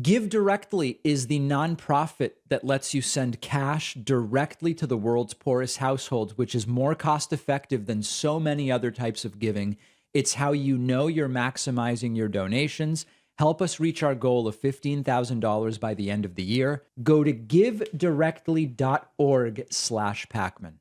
Give Directly is the nonprofit that lets you send cash directly to the world's poorest households, which is more cost effective than so many other types of giving. It's how you know you're maximizing your donations. Help us reach our goal of $15,000 by the end of the year. Go to givedirectly.org/Pacman.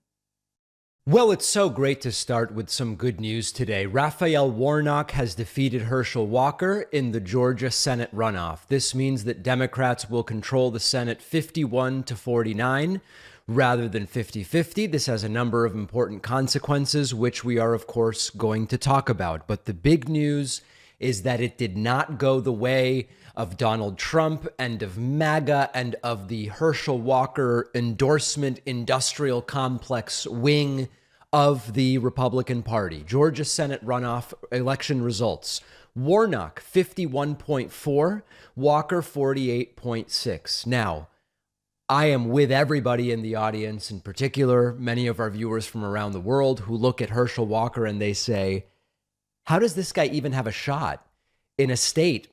Well, it's so great to start with some good news today. Raphael Warnock has defeated Herschel Walker in the Georgia Senate runoff. This means that Democrats will control the Senate 51-49 rather than 50-50. This has a number of important consequences, which we are, of course, going to talk about. But the big news is that it did not go the way of Donald Trump and of MAGA and of the Herschel Walker endorsement industrial complex wing of the Republican Party. Georgia Senate runoff election results. Warnock 51.4, Walker 48.6. Now, I am with everybody in the audience, in particular, many of our viewers from around the world who look at Herschel Walker and they say, how does this guy even have a shot in a state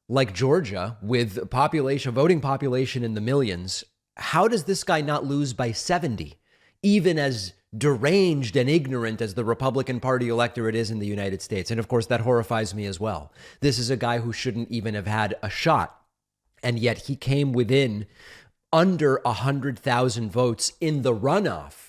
like Georgia with a population, voting population in the millions? How does this guy not lose by 70, even as deranged and ignorant as the Republican Party electorate is in the United States? And of course, that horrifies me as well. This is a guy who shouldn't even have had a shot. And yet he came within under 100,000 votes in the runoff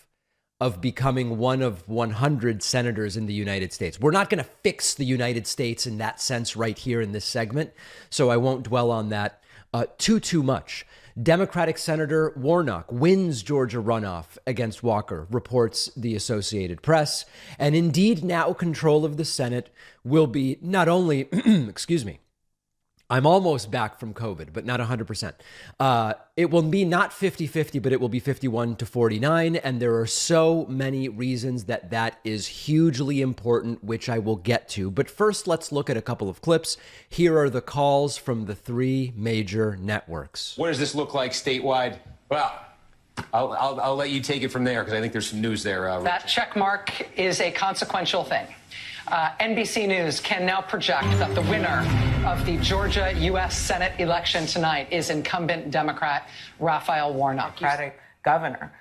of becoming one of 100 senators in the United States. We're not going to fix the United States in that sense right here in this segment, so I won't dwell on that too much. Democratic Senator Warnock wins Georgia runoff against Walker, reports the Associated Press, and indeed now control of the Senate will be not only, excuse me, I'm almost back from COVID, but not 100%. It will be not 50-50, but it will be 51-49. And there are so many reasons that that is hugely important, which I will get to. But first, let's look at a couple of clips. Here are the calls from the three major networks. What does this look like statewide? Well, I'll let you take it from there because I think there's some news there. That check mark is a consequential thing. NBC News can now project that the winner of the Georgia U.S. Senate election tonight is incumbent Democrat Raphael Warnock. Democratic governor.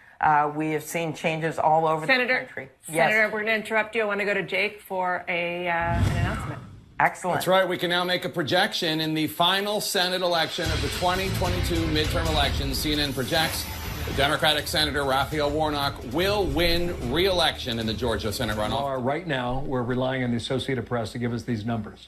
We have seen changes all over the country. Senator, we're going to interrupt you. I want to go to Jake for an announcement. Excellent. That's right. We can now make a projection in the final Senate election of the 2022 midterm elections. CNN projects the Democratic Senator Raphael Warnock will win re-election in the Georgia Senate runoff. Right now, we're relying on the Associated Press to give us these numbers.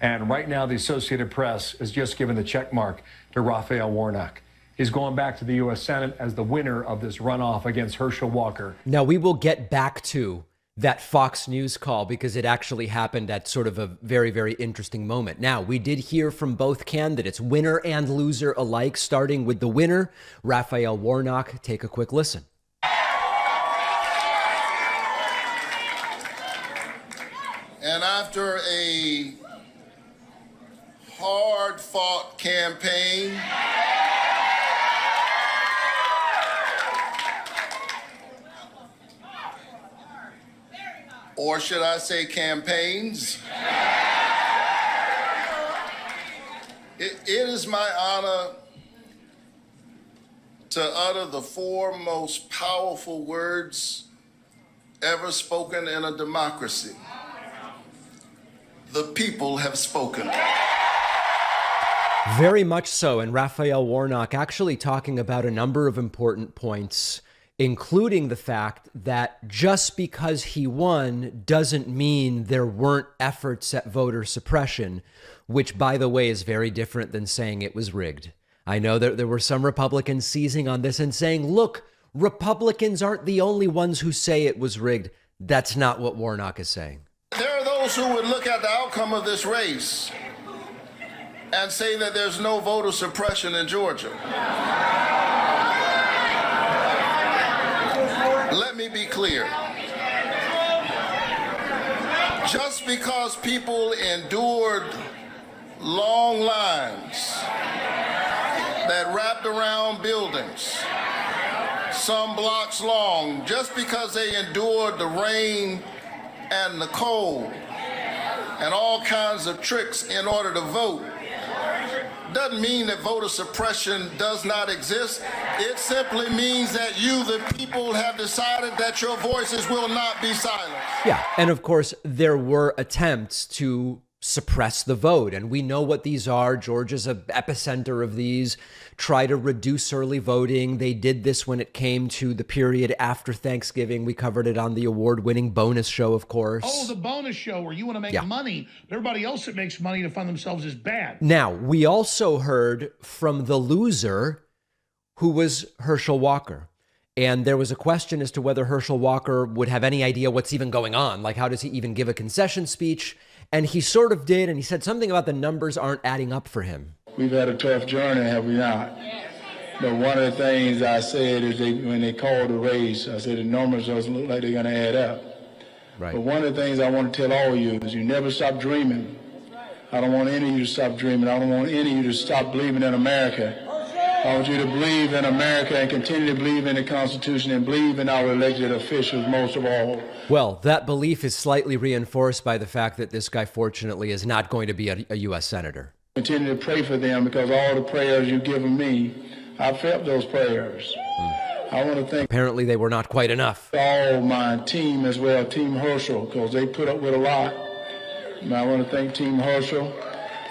And right now, the Associated Press has just given the check mark to Raphael Warnock. He's going back to the U.S. Senate as the winner of this runoff against Herschel Walker. Now, we will get back to that Fox News call because it actually happened at sort of a very, very interesting moment. Now, we did hear from both candidates, winner and loser alike, starting with the winner, Raphael Warnock. Take a quick listen. And after a hard-fought campaign, or should I say campaigns? It is my honor to utter the four most powerful words ever spoken in a democracy. The people have spoken. Very much so, and Raphael Warnock actually talking about a number of important points, including the fact that just because he won doesn't mean there weren't efforts at voter suppression, which, by the way, is very different than saying it was rigged. I know that there were some Republicans seizing on this and saying, look, Republicans aren't the only ones who say it was rigged. That's not what Warnock is saying. There are those who would look at the outcome of this race and say that there's no voter suppression in Georgia. Let me be clear. Just because people endured long lines that wrapped around buildings, some blocks long, just because they endured the rain and the cold and all kinds of tricks in order to vote, doesn't mean that voter suppression does not exist. It simply means that you, the people, have decided that your voices will not be silenced. Yeah, and of course, there were attempts to suppress the vote, and we know what these are. Georgia's an epicenter of these. Try to reduce early voting. They did this when it came to the period after Thanksgiving. We covered it on the award-winning bonus show, of course. Oh, the bonus show where you want to make money. Everybody else that makes money to fund themselves is bad. Now, we also heard from the loser, who was Herschel Walker. And there was a question as to whether Herschel Walker would have any idea what's even going on. Like, how does he even give a concession speech? And he sort of did, and he said something about the numbers aren't adding up for him. We've had a tough journey, have we not? But one of the things I said is when they called the race, I said the numbers doesn't look like they're going to add up. Right. But one of the things I want to tell all of you is you never stop dreaming. I don't want any of you to stop dreaming. I don't want any of you to stop believing in America. I want you to believe in America and continue to believe in the Constitution and believe in our elected officials most of all. Well, that belief is slightly reinforced by the fact that this guy, fortunately, is not going to be a U.S. senator. Continue to pray for them because all the prayers you've given me, I felt those prayers. I want to thank Apparently they were not quite enough. all my team as well, Team Herschel, because they put up with a lot. And I want to thank Team Herschel.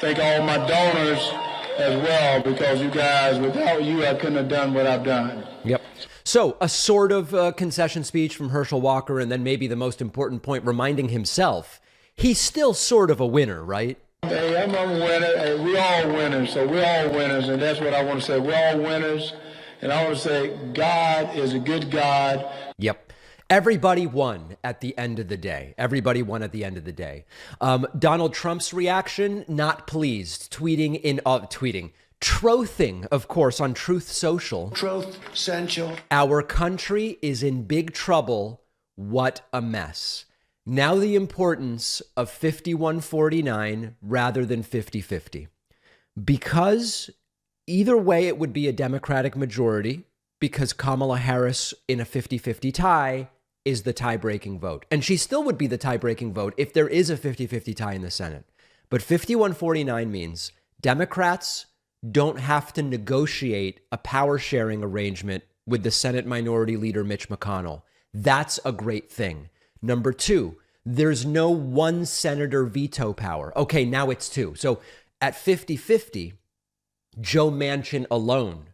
Thank all my donors as well, because you guys, without you, I couldn't have done what I've done. Yep. So a sort of concession speech from Herschel Walker, and then maybe the most important point, reminding himself he's still sort of a winner, right? Hey, I'm a winner. Hey, we all winners, so we're all winners, and that's what I want to say. We're all winners, and I want to say God is a good God. Yep. Everybody won at the end of the day. Everybody won at the end of the day. Donald Trump's reaction, not pleased, trothing, of course, on Truth Social. Truth Central. Our country is in big trouble. What a mess. Now the importance of 51-49 rather than 50-50. Because either way it would be a Democratic majority, because Kamala Harris in a 50-50 tie is the tie-breaking vote. And she still would be the tie-breaking vote if there is a 50-50 tie in the Senate. But 51-49 means Democrats don't have to negotiate a power-sharing arrangement with the Senate Minority Leader Mitch McConnell. That's a great thing. Number two, there's no one senator veto power. Okay, now it's two. So at 50-50, Joe Manchin alone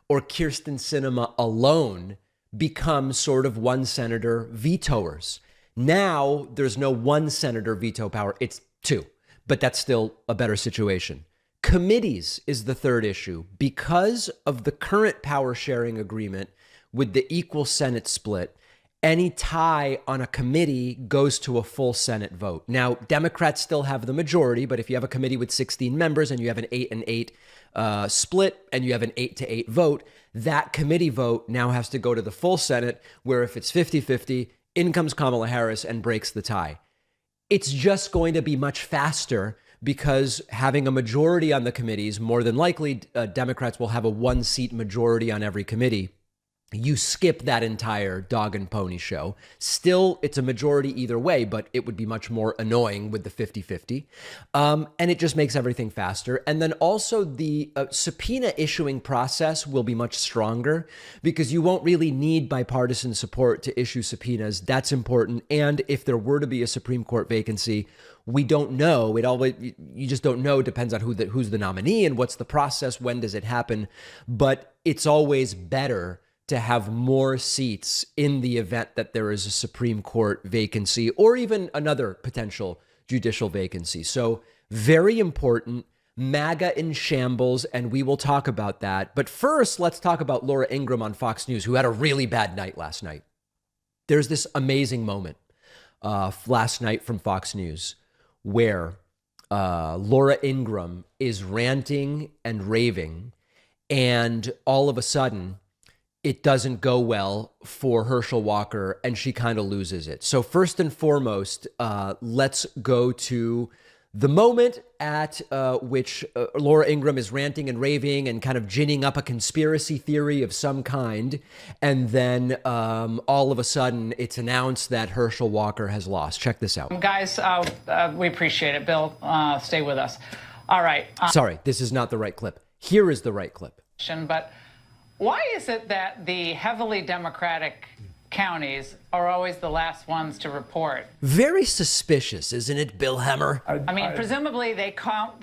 or Kyrsten Sinema alone become sort of one senator vetoers. Now there's no one senator veto power, it's two, but that's still a better situation. Committees is the third issue. Because of the current power sharing agreement with the equal Senate split, any tie on a committee goes to a full Senate vote. Now, Democrats still have the majority, but if you have a committee with 16 members and you have an 8-8 split and you have an 8-8 vote, that committee vote now has to go to the full Senate, where if it's 50-50, in comes Kamala Harris and breaks the tie. It's just going to be much faster because having a majority on the committees, more than likely, Democrats will have a one-seat majority on every committee. You skip that entire dog and pony show. Still, it's a majority either way, but it would be much more annoying with the 50-50. And it just makes everything faster. And then also the subpoena issuing process will be much stronger because you won't really need bipartisan support to issue subpoenas. That's important. And if there were to be a Supreme Court vacancy, we don't know. You just don't know. It depends on who's the nominee and what's the process. When does it happen? But it's always better to have more seats in the event that there is a Supreme Court vacancy or even another potential judicial vacancy. So very important. MAGA in shambles, and we will talk about that. But first, let's talk about Laura Ingraham on Fox News, who had a really bad night last night. There's this amazing moment last night from Fox News where Laura Ingraham is ranting and raving, and all of a sudden, it doesn't go well for Herschel Walker, and she kind of loses it. So first and foremost, let's go to the moment at which Laura Ingraham is ranting and raving and kind of ginning up a conspiracy theory of some kind. And then all of a sudden, it's announced that Herschel Walker has lost. Check this out. Guys, we appreciate it. Bill, stay with us. All right. Sorry, this is not the right clip. Here is the right clip. But why is it that the heavily Democratic counties are always the last ones to report? Very suspicious, isn't it, Bill Hemmer? I mean, presumably they count,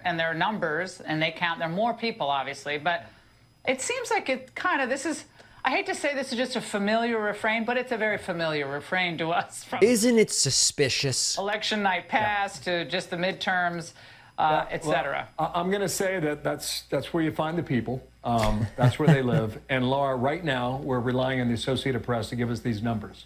and there are numbers, and they count. There are more people, obviously, but it seems like it kind of, this is, I hate to say this is just a familiar refrain, but it's a very familiar refrain to us. From Isn't it suspicious? election night past to just the midterms, etc. Well, I'm going to say that that's where you find the people. That's where they live. And Laura, right now, we're relying on the Associated Press to give us these numbers.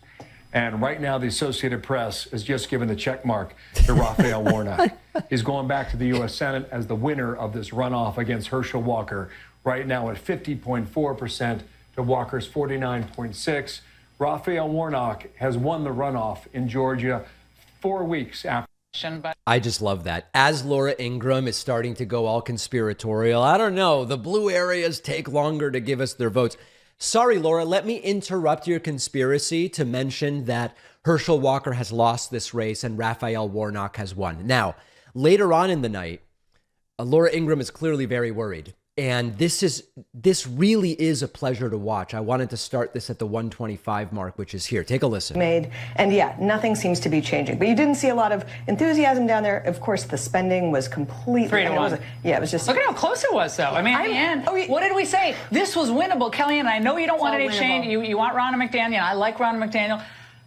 And right now, the Associated Press has just given the check mark to Raphael Warnock. He's going back to the U.S. Senate as the winner of this runoff against Herschel Walker, right now at 50.4% to Walker's 49.6%. Raphael Warnock has won the runoff in Georgia 4 weeks after. I just love that. As Laura Ingraham is starting to go all conspiratorial, I don't know, the blue areas take longer to give us their votes. Sorry, Laura, let me interrupt your conspiracy to mention that Herschel Walker has lost this race and Raphael Warnock has won. Now, later on in the night, Laura Ingraham is clearly very worried. And this really is a pleasure to watch. I wanted to start this at the 125 mark, which is here. Take a listen. And yeah, nothing seems to be changing. But you didn't see a lot of enthusiasm down there. Of course, the spending was completely 3-1. It was just. Look at how close it was, though. I mean, at the end, what did we say? This was winnable, Kellyanne. I know you don't want any change. You want Ronna McDaniel. I like Ronna McDaniel.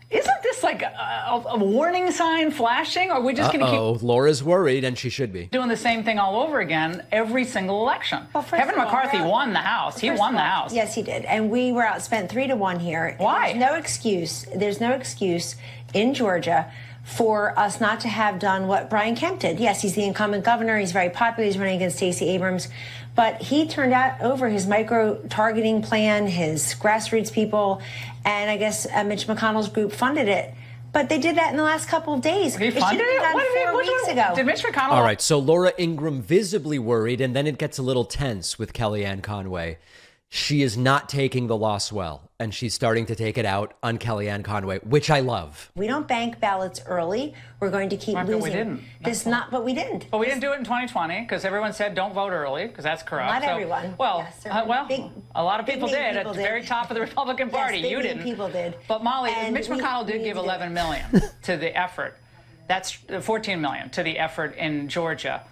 Isn't this like a warning sign flashing? Or are we just going to keep Laura's worried, and she should be. Doing the same thing all over again every single election? Well, Kevin McCarthy won the House. He won the House. Yes, he did. And we were outspent 3-1 here. Why? There's no excuse in Georgia for us not to have done what Brian Kemp did. Yes, he's the incumbent governor. He's very popular. He's running against Stacey Abrams. But he turned out over his micro-targeting plan, his grassroots people, and I guess Mitch McConnell's group funded it. But they did that in the last couple of days. He funded it? Done 4 weeks ago. Did Mitch McConnell? All right, so Laura Ingraham visibly worried, and then it gets a little tense with Kellyanne Conway. She is not taking the loss well, and she's starting to take it out on Kellyanne Conway, which I love. We don't bank ballots early. We're going to keep losing. But we didn't. But we didn't. But we didn't do it in 2020 because everyone said don't vote early because that's corrupt. Not everyone. Well, yes, a lot of people did at the very top of the Republican Party. Yes, you didn't. People did. But Molly, Mitch McConnell did give $11 million to the effort. That's $14 million to the effort in Georgia.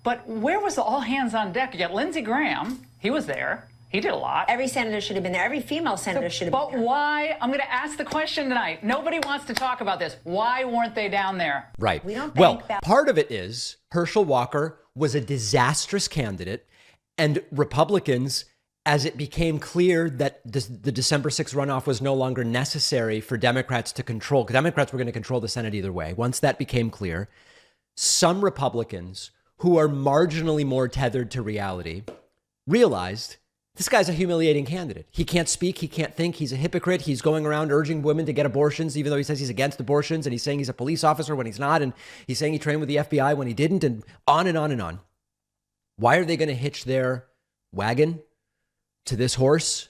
But where was the all hands on deck? You got Lindsey Graham. He was there. He did a lot. Every senator should have been there. Every female senator should have been there. But why? I'm going to ask the question tonight. Nobody wants to talk about this. Why weren't they down there? Right. We don't well, part of it is Herschel Walker was a disastrous candidate, and Republicans, as it became clear that the December 6th runoff was no longer necessary for Democrats to control, because Democrats were going to control the Senate either way. Once that became clear, some Republicans who are marginally more tethered to reality realized this guy's a humiliating candidate. He can't speak. He can't think. He's a hypocrite. He's going around urging women to get abortions, even though he says he's against abortions. And he's saying he's a police officer when he's not. And he's saying he trained with the FBI when he didn't. And on and on and on. Why are they going to hitch their wagon to this horse?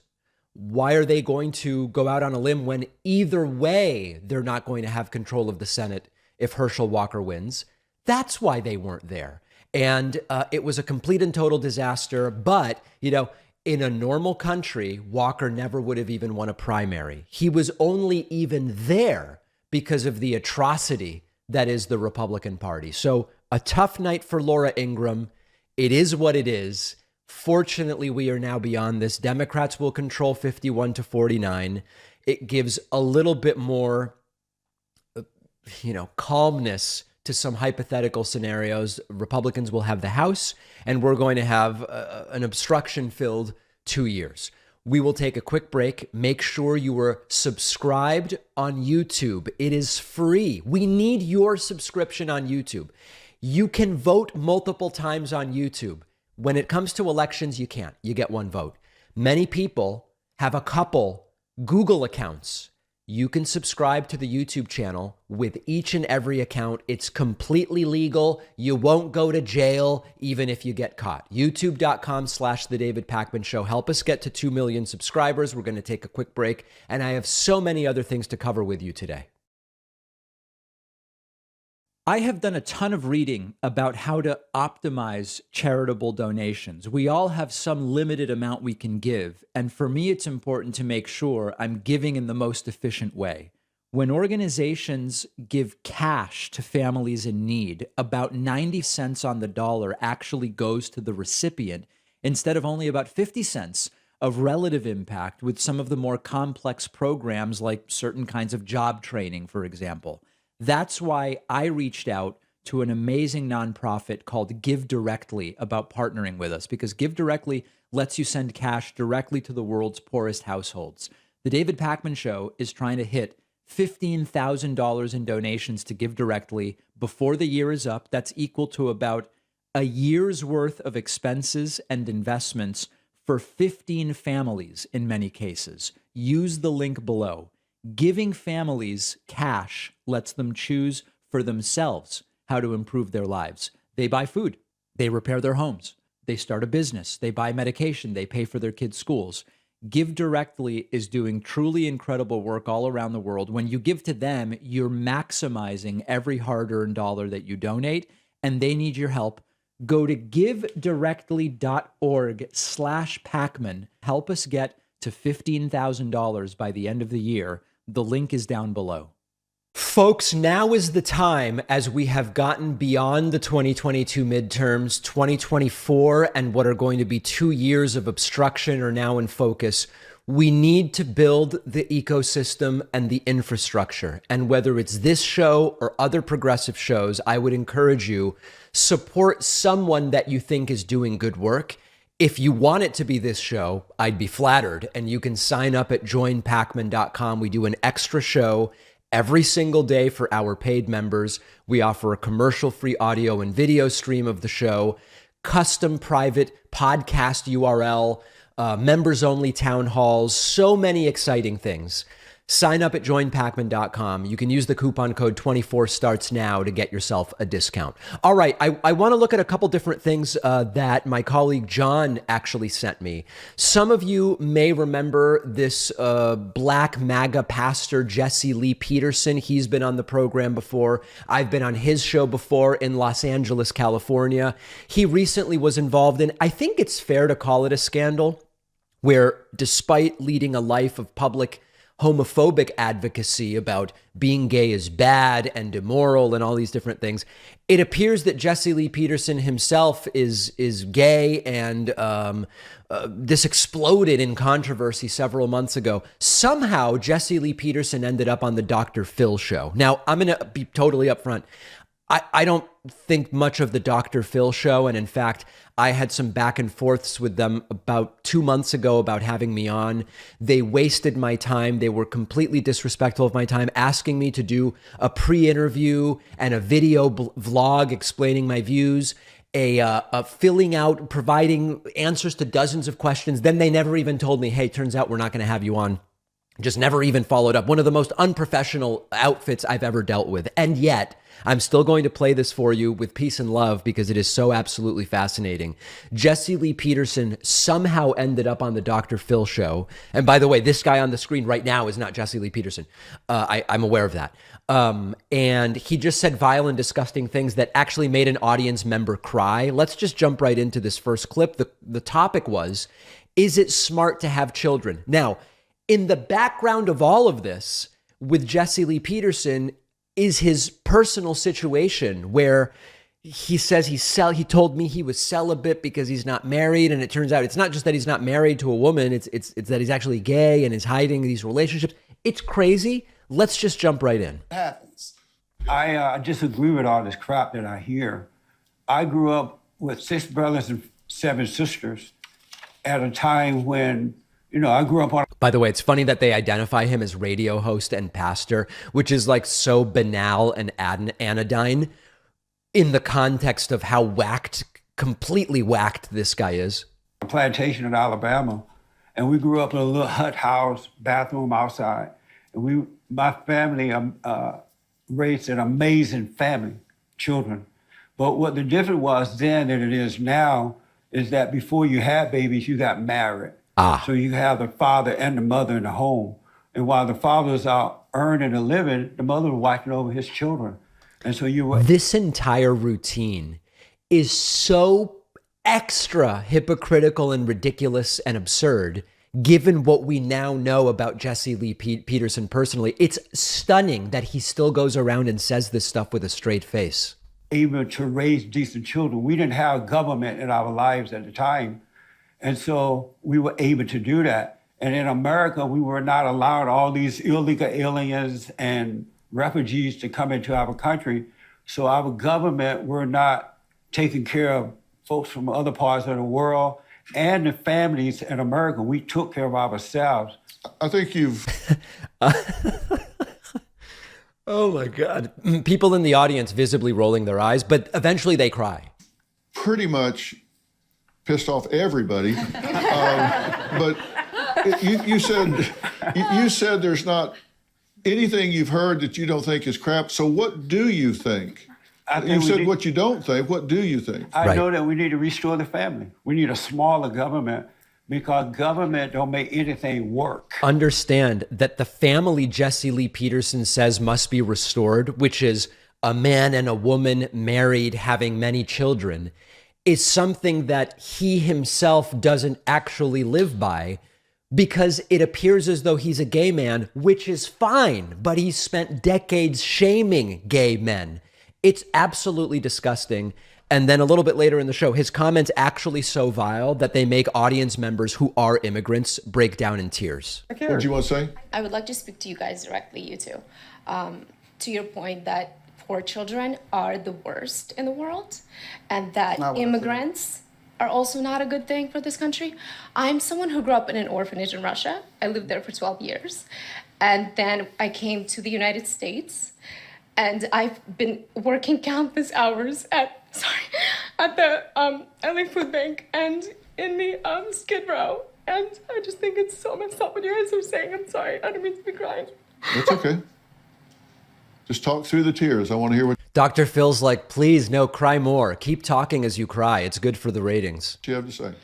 Why are they going to go out on a limb when either way they're not going to have control of the Senate if Herschel Walker wins? That's why they weren't there. And it was a complete and total disaster. But, in a normal country, Walker never would have even won a primary. He was only even there because of the atrocity that is the Republican Party. So a tough night for Laura Ingraham. It is what it is. Fortunately, we are now beyond this. Democrats will control 51-49. It gives a little bit more, calmness to some hypothetical scenarios. Republicans will have the House, and we're going to have an obstruction-filled 2 years. We will take a quick break. Make sure you are subscribed on YouTube. It is free. We need your subscription on YouTube. You can vote multiple times on YouTube. When it comes to elections, you can't. You get one vote. Many people have a couple Google accounts. You can subscribe to the YouTube channel with each and every account. It's completely legal. You won't go to jail even if you get caught. YouTube.com/The David Pakman Show. Help us get to 2 million subscribers. We're going to take a quick break, and I have so many other things to cover with you today. I have done a ton of reading about how to optimize charitable donations. We all have some limited amount we can give. And for me, it's important to make sure I'm giving in the most efficient way. When organizations give cash to families in need, about 90 cents on the dollar actually goes to the recipient instead of only about 50 cents of relative impact with some of the more complex programs like certain kinds of job training, for example. That's why I reached out to an amazing nonprofit called Give Directly about partnering with us, because Give Directly lets you send cash directly to the world's poorest households. The David Pakman Show is trying to hit $15,000 in donations to Give Directly before the year is up. That's equal to about a year's worth of expenses and investments for 15 families in many cases. Use the link below. Giving families cash lets them choose for themselves how to improve their lives. They buy food, they repair their homes, they start a business, they buy medication, they pay for their kids' schools. Give Directly is doing truly incredible work all around the world. When you give to them, you're maximizing every hard-earned dollar that you donate, and they need your help. Go to givedirectly.org/Pakman. Help us get to $15,000 by the end of the year. The link is down below. Folks, now is the time, as we have gotten beyond the 2022 midterms. 2024 and what are going to be 2 years of obstruction are now in focus. We need to build the ecosystem and the infrastructure. And whether it's this show or other progressive shows, I would encourage you, support someone that you think is doing good work. If you want it to be this show, I'd be flattered. And you can sign up at joinpakman.com. We do an extra show every single day for our paid members. We offer a commercial-free audio and video stream of the show, custom private podcast URL, members-only town halls, so many exciting things. Sign up at joinpakman.com. You can use the coupon code 24starts now to get yourself a discount. All right, I want to look at a couple different things that my colleague John actually sent me. Some of you may remember this black MAGA pastor, Jesse Lee Peterson. He's been on the program before. I've been on his show before in Los Angeles, California. He recently was involved in, I think it's fair to call it a scandal, where despite leading a life of public homophobic advocacy about being gay is bad and immoral and all these different things, it appears that Jesse Lee Peterson himself is gay, and this exploded in controversy several months ago. Somehow, Jesse Lee Peterson ended up on the Dr. Phil show. Now, I'm going to be totally upfront. I don't think much of the Dr. Phil show, and in fact, I had some back and forths with them about 2 months ago about having me on. They wasted my time. They were completely disrespectful of my time, asking me to do a pre-interview and a video vlog explaining my views, a filling out, providing answers to dozens of questions. Then they never even told me, hey, turns out we're not going to have you on. Just never even followed up. One of the most unprofessional outfits I've ever dealt with. And yet, I'm still going to play this for you with peace and love because it is so absolutely fascinating. Jesse Lee Peterson somehow ended up on the Dr. Phil show. And by the way, this guy on the screen right now is not Jesse Lee Peterson. I'm aware of that. And he just said vile and disgusting things that actually made an audience member cry. Let's just jump right into this first clip. The topic was, is it smart to have children? Now, in the background of all of this, with Jesse Lee Peterson, is his personal situation where he says he told me he was celibate because he's not married, and it turns out it's not just that he's not married to a woman, it's that he's actually gay and is hiding these relationships. It's crazy. Let's just jump right in. What happens? I disagree with all this crap that I hear. I grew up with 6 brothers and 7 sisters at a time when, I grew up on... By the way, it's funny that they identify him as radio host and pastor, which is like so banal and anodyne in the context of how completely whacked this guy is. A plantation in Alabama, and we grew up in a little hut house, bathroom outside. And my family raised an amazing family, children. But what the difference was then than it is now is that before you had babies, you got married. So you have the father and the mother in the home. And while the father's out earning a living, the mother was watching over his children. And so you were. This entire routine is so extra hypocritical and ridiculous and absurd, given what we now know about Jesse Lee Peterson personally. It's stunning that he still goes around and says this stuff with a straight face. Able to raise decent children. We didn't have government in our lives at the time. And so we were able to do that. And in America, we were not allowed all these illegal aliens and refugees to come into our country. So our government were not taking care of folks from other parts of the world and the families in America. We took care of ourselves. I think you've... Oh my God. People in the audience visibly rolling their eyes, but eventually they cry. Pretty much pissed off everybody. But you said there's not anything you've heard that you don't think is crap. So what do you think? You said what you don't think. What do you think? I know that we need to restore the family. We need a smaller government because government don't make anything work. Understand that the family Jesse Lee Peterson says must be restored, which is a man and a woman married, having many children, is something that he himself doesn't actually live by, because it appears as though he's a gay man, which is fine, but he's spent decades shaming gay men. It's absolutely disgusting. And then a little bit later in the show, his comments actually so vile that they make audience members who are immigrants break down in tears. What do you want to say? I would like to speak to you guys directly, you two. To your point that poor children are the worst in the world and that immigrants are also not a good thing for this country. I'm someone who grew up in an orphanage in Russia. I lived there for 12 years. And then I came to the United States. And I've been working countless hours at the LA Food Bank and in the Skid Row. And I just think it's so messed up what you guys are saying. I'm sorry. I don't mean to be crying. That's okay. Just talk through the tears. I want to hear what Dr. Phil's like, please, no, cry more. Keep talking as you cry. It's good for the ratings. you have to say.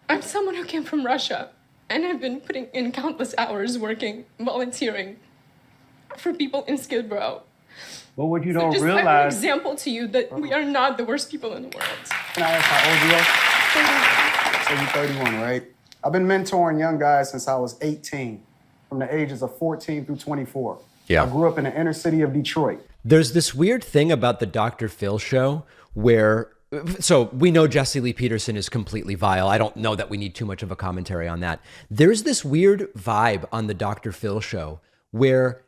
I'm someone who came from Russia, and I've been putting in countless hours working, volunteering for people in Skid Row. But what you So don't just realize... I'm an example to you that we are not the worst people in the world. Can I ask how old you are? So you're 31, right? I've been mentoring young guys since I was 18, from the ages of 14 through 24. Yeah. I grew up in the inner city of Detroit. There's this weird thing about the Dr. Phil show where, so we know Jesse Lee Peterson is completely vile. I don't know that we need too much of a commentary on that. There's this weird vibe on the Dr. Phil show where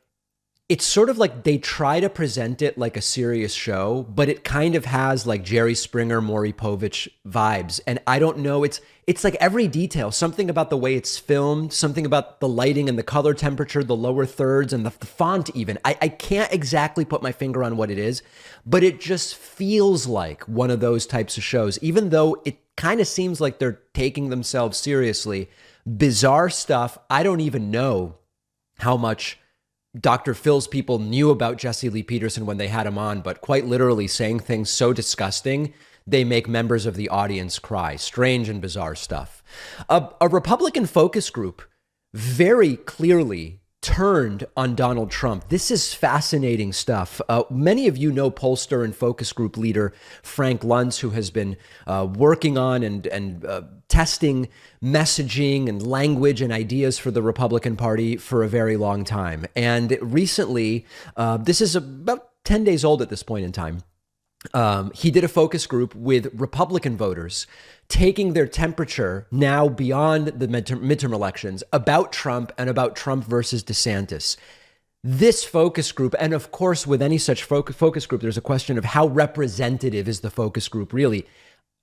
it's sort of like they try to present it like a serious show, but it kind of has like Jerry Springer, Maury Povich vibes. And I don't know, it's like every detail, something about the way it's filmed, something about the lighting and the color temperature, the lower thirds and the font even. I can't exactly put my finger on what it is, but it just feels like one of those types of shows, even though it kind of seems like they're taking themselves seriously. Bizarre stuff. I don't even know how much Dr. Phil's people knew about Jesse Lee Peterson when they had him on, but quite literally saying things so disgusting, they make members of the audience cry. Strange and bizarre stuff. A Republican focus group very clearly turned on Donald Trump. This is fascinating stuff. Many of you know pollster and focus group leader Frank Luntz, who has been working on and testing messaging and language and ideas for the Republican Party for a very long time. And recently, this is about 10 days old at this point in time, he did a focus group with Republican voters, taking their temperature now beyond the midterm elections about Trump and about Trump versus DeSantis. This focus group, and of course, with any such focus group, there's a question of how representative is the focus group really?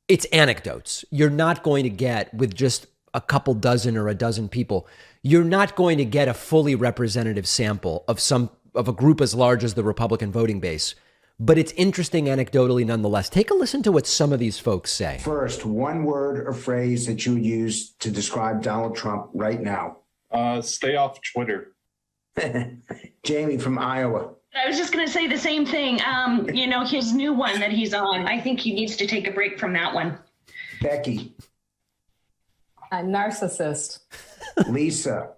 It's anecdotes. You're not going to get, with just a couple dozen or a dozen people, you're not going to get a fully representative sample of a group as large as the Republican voting base. But it's interesting anecdotally nonetheless. Take a listen to what some of these folks say. First, one word or phrase that you would use to describe Donald Trump right now. Stay off Twitter. Jamie from Iowa. I was just going to say the same thing. His new one that he's on, I think he needs to take a break from that one. Becky. A narcissist. Lisa.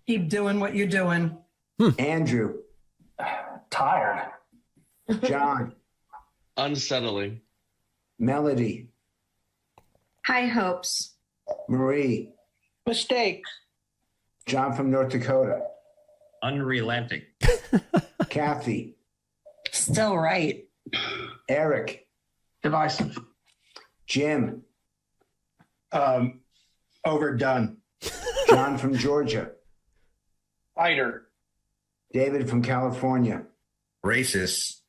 Keep doing what you're doing. Andrew. Tired. John. Unsettling. Melody. High hopes. Marie. Mistake. John from North Dakota. Unrelenting. Kathy. Still right. Eric. Divisive. Jim. Overdone. John from Georgia. Fighter. David from California. Racist.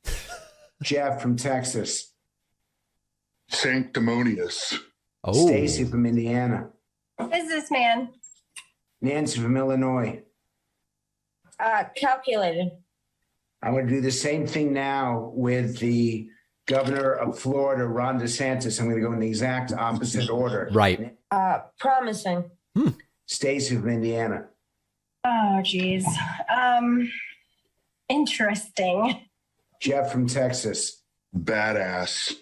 Jeff from Texas. Sanctimonious. Stacy from Indiana. Businessman. Nancy from Illinois. Calculated. I'm going to do the same thing now with the governor of Florida, Ron DeSantis. I'm going to go in the exact opposite order. Right. Promising. Stacy from Indiana. Oh, geez. Interesting. Jeff from Texas. Badass.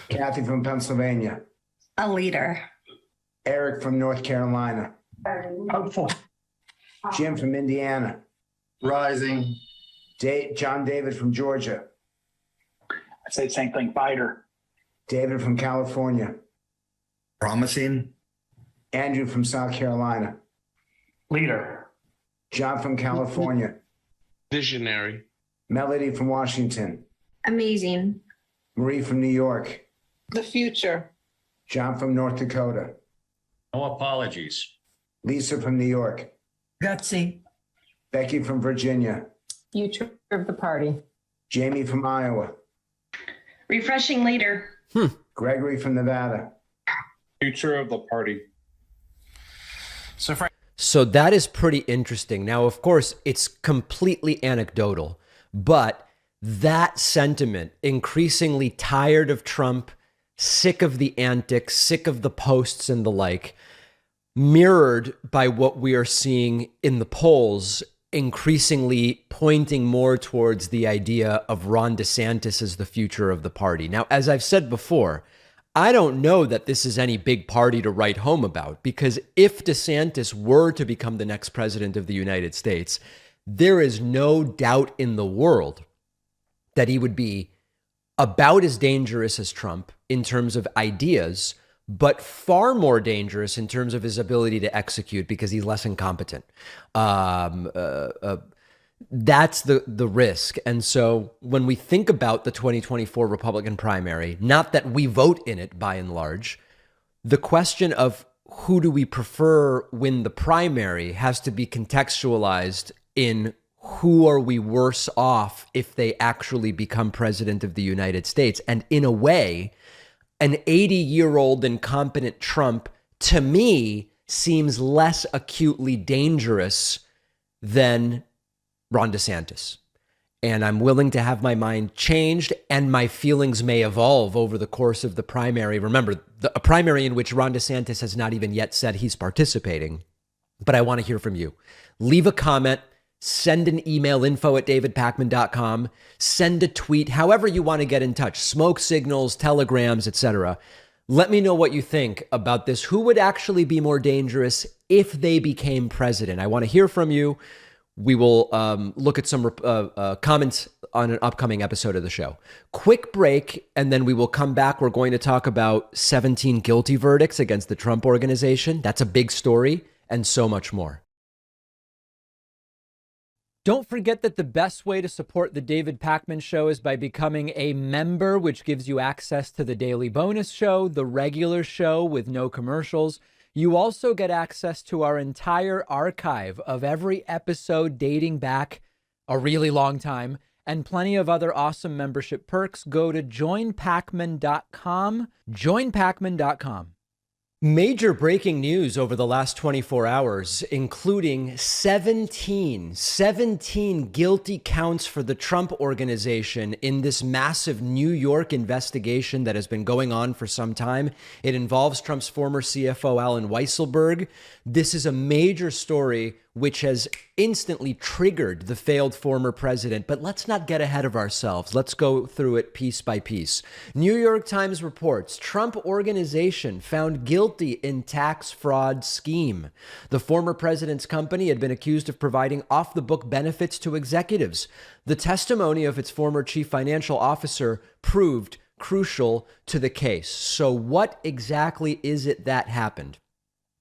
Kathy from Pennsylvania. A leader. Eric from North Carolina. Hopeful. Jim from Indiana. Rising. John David from Georgia. I'd say the same thing. Fighter. David from California. Promising. Andrew from South Carolina. Leader. John from California. Visionary. Melody from Washington. Amazing. Marie from New York. The future. John from North Dakota. No apologies. Lisa from New York. Gutsy. Becky from Virginia. Future of the party. Jamie from Iowa. Refreshing leader. Gregory from Nevada. Future of the party. So that is pretty interesting. Now, of course, it's completely anecdotal, but that sentiment, increasingly tired of Trump, sick of the antics, sick of the posts and the like, mirrored by what we are seeing in the polls, increasingly pointing more towards the idea of Ron DeSantis as the future of the party. Now, as I've said before, I don't know that this is any big party to write home about, because if DeSantis were to become the next president of the United States, there is no doubt in the world that he would be about as dangerous as Trump in terms of ideas, but far more dangerous in terms of his ability to execute because he's less incompetent. That's the risk. And so when we think about the 2024 Republican primary, not that we vote in it by and large, the question of who do we prefer win the primary has to be contextualized in who are we worse off if they actually become president of the United States. And in a way, an 80-year-old incompetent Trump, to me, seems less acutely dangerous than Ron DeSantis. And I'm willing to have my mind changed, and my feelings may evolve over the course of the primary. Remember, a primary in which Ron DeSantis has not even yet said he's participating. But I want to hear from you. Leave a comment, send an email, info@davidpakman.com, send a tweet, however you want to get in touch, smoke signals, telegrams, etc. Let me know what you think about this. Who would actually be more dangerous if they became president? I want to hear from you. We will look at some comments on an upcoming episode of the show. Quick break, and then we will come back. We're going to talk about 17 guilty verdicts against the Trump Organization. That's a big story, and so much more. Don't forget that the best way to support the David Pakman Show is by becoming a member, which gives you access to the daily bonus show, the regular show with no commercials. You also get access to our entire archive of every episode dating back a really long time, and plenty of other awesome membership perks. Go to joinpakman.com, joinpakman.com. Major breaking news over the last 24 hours, including 17 guilty counts for the Trump Organization in this massive New York investigation that has been going on for some time. It involves Trump's former CFO, Alan Weisselberg. This is a major story which has instantly triggered the failed former president. But let's not get ahead of ourselves. Let's go through it piece by piece. New York Times reports Trump Organization found guilty in tax fraud scheme. The former president's company had been accused of providing off-the-book benefits to executives. The testimony of its former chief financial officer proved crucial to the case. So what exactly is it that happened?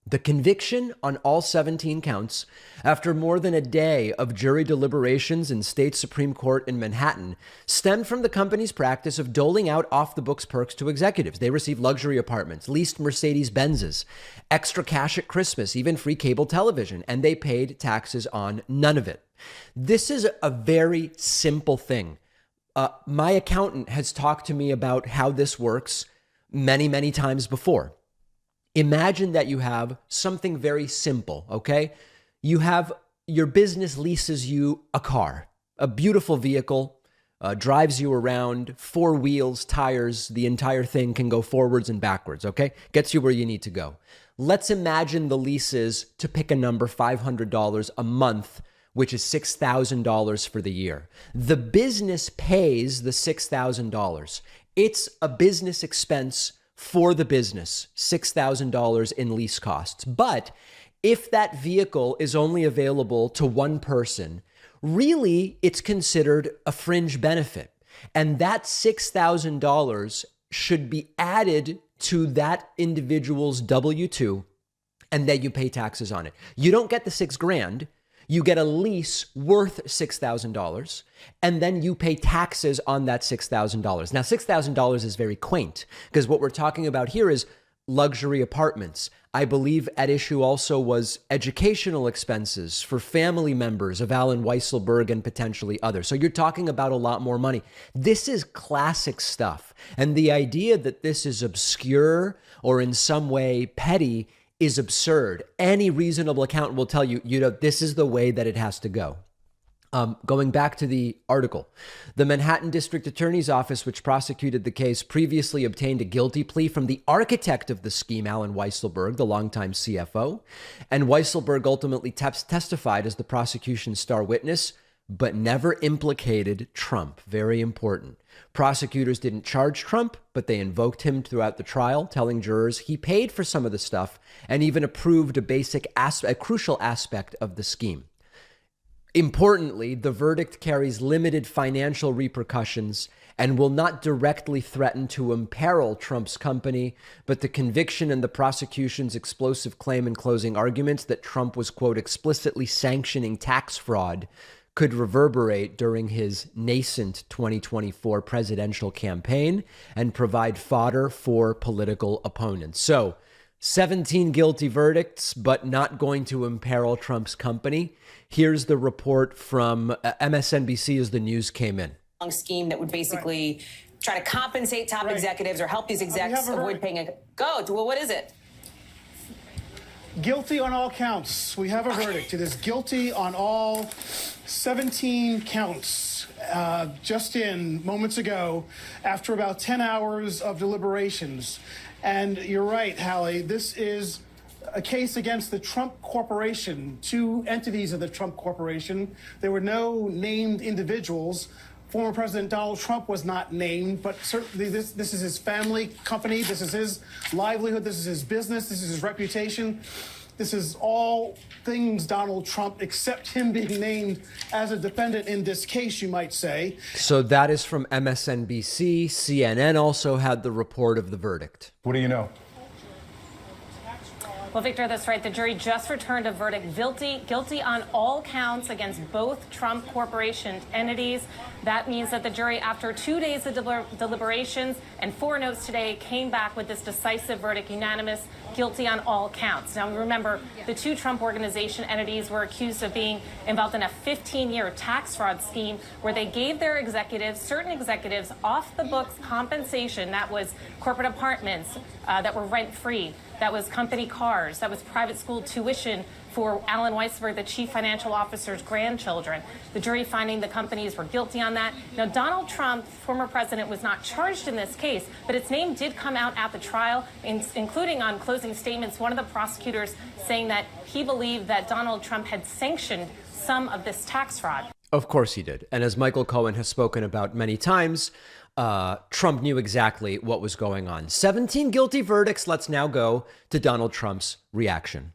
The conviction on all 17 counts, after more than a day of jury deliberations in state Supreme Court in Manhattan, stemmed from the company's practice of doling out off-the-books perks to executives. They received luxury apartments, leased Mercedes-Benzes, extra cash at Christmas, even free cable television, and they paid taxes on none of it. This is a very simple thing. My accountant has talked to me about how this works many, many times before. Imagine that you have something very simple, okay? You have your business leases you a car, a beautiful vehicle, drives you around, 4 wheels, tires, the entire thing can go forwards and backwards, okay? Gets you where you need to go. Let's imagine the lease is, to pick a number, $500 a month, which is $6,000 for the year. The business pays the $6,000. It's a business expense for the business, $6,000 in lease costs. But if that vehicle is only available to one person, really it's considered a fringe benefit. And that $6,000 should be added to that individual's W-2, and then you pay taxes on it. You don't get the $6,000. You get a lease worth $6,000, and then you pay taxes on that $6,000. Now, $6,000 is very quaint, because what we're talking about here is luxury apartments. I believe at issue also was educational expenses for family members of Alan Weisselberg and potentially others. So you're talking about a lot more money. This is classic stuff. And the idea that this is obscure or in some way petty is absurd. Any reasonable accountant will tell you, this is the way that it has to go. Going back to the article, the Manhattan District Attorney's Office, which prosecuted the case, previously obtained a guilty plea from the architect of the scheme, Alan Weisselberg, the longtime CFO. And Weisselberg ultimately testified as the prosecution's star witness, but never implicated Trump. Very important. Prosecutors didn't charge Trump, but they invoked him throughout the trial, telling jurors he paid for some of the stuff and even approved a crucial aspect of the scheme. Importantly, the verdict carries limited financial repercussions and will not directly threaten to imperil Trump's company, but the conviction and the prosecution's explosive claim and closing arguments that Trump was, quote, explicitly sanctioning tax fraud could reverberate during his nascent 2024 presidential campaign and provide fodder for political opponents. So, 17 guilty verdicts, but not going to imperil Trump's company. Here's the report from MSNBC as the news came in. Scheme that would basically try to compensate top executives or help these execs avoid paying a... Well, what is it? Guilty on all counts. We have a verdict. It is guilty on all 17 counts. Just in moments ago, after about 10 hours of deliberations. And you're right, Hallie, this is a case against the Trump Corporation, 2 entities of the Trump Corporation. There were no named individuals. Former President Donald Trump was not named, but certainly this is his family company. This is his livelihood. This is his business. This is his reputation. This is all things Donald Trump, except him being named as a defendant in this case, you might say. So that is from MSNBC. CNN also had the report of the verdict. What do you know? Well, Victor, that's right. The jury just returned a verdict guilty on all counts against both Trump Corporation entities. That means that the jury, after 2 days of deliberations and 4 notes today, came back with this decisive verdict, unanimous, guilty on all counts. Now, remember, the 2 Trump Organization entities were accused of being involved in a 15-year tax fraud scheme where they gave their executives, certain executives, off-the-books compensation. That was corporate apartments, that were rent-free, that was company cars, that was private school tuition for Alan Weisselberg, the chief financial officer's grandchildren. The jury finding the companies were guilty on that. Now, Donald Trump, former president, was not charged in this case, but its name did come out at the trial, including on closing statements, one of the prosecutors saying that he believed that Donald Trump had sanctioned some of this tax fraud. Of course he did. And as Michael Cohen has spoken about many times, Trump knew exactly what was going on. 17 guilty verdicts. Let's now go to Donald Trump's reaction.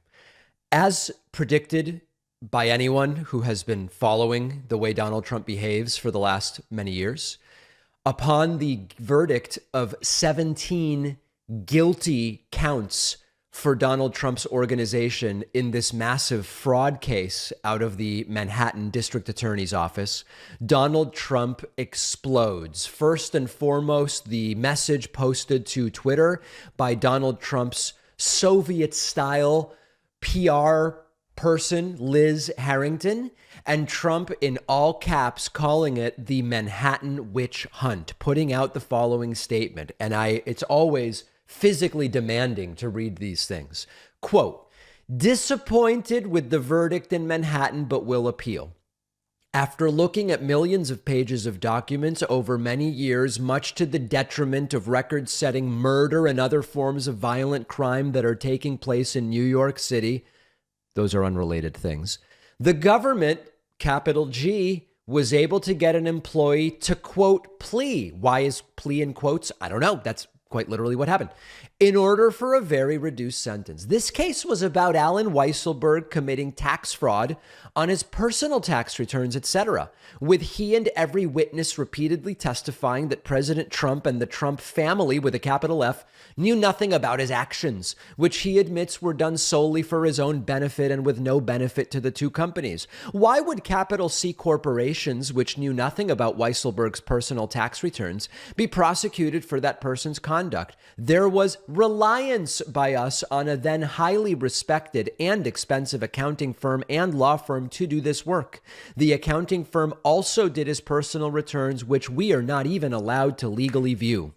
As predicted by anyone who has been following the way Donald Trump behaves for the last many years, upon the verdict of 17 guilty counts for Donald Trump's organization in this massive fraud case out of the Manhattan District Attorney's Office, Donald Trump explodes. First and foremost, the message posted to Twitter by Donald Trump's Soviet-style PR person, Liz Harrington, and Trump in all caps calling it the Manhattan witch hunt, putting out the following statement. And it's always physically demanding to read these things. Quote, disappointed with the verdict in Manhattan, but will appeal. After looking at millions of pages of documents over many years, much to the detriment of record-setting murder and other forms of violent crime that are taking place in New York City, those are unrelated things, the government, capital G, was able to get an employee to, quote, plea. Why is plea in quotes? I don't know. That's quite literally what happened. In order for a very reduced sentence. This case was about Alan Weisselberg committing tax fraud on his personal tax returns, etc., with he and every witness repeatedly testifying that President Trump and the Trump family, with a capital F, knew nothing about his actions, which he admits were done solely for his own benefit and with no benefit to the two companies. Why would capital C corporations, which knew nothing about Weisselberg's personal tax returns, be prosecuted for that person's conduct? There was reliance by us on a then highly respected and expensive accounting firm and law firm to do this work. The accounting firm also did his personal returns, which we are not even allowed to legally view.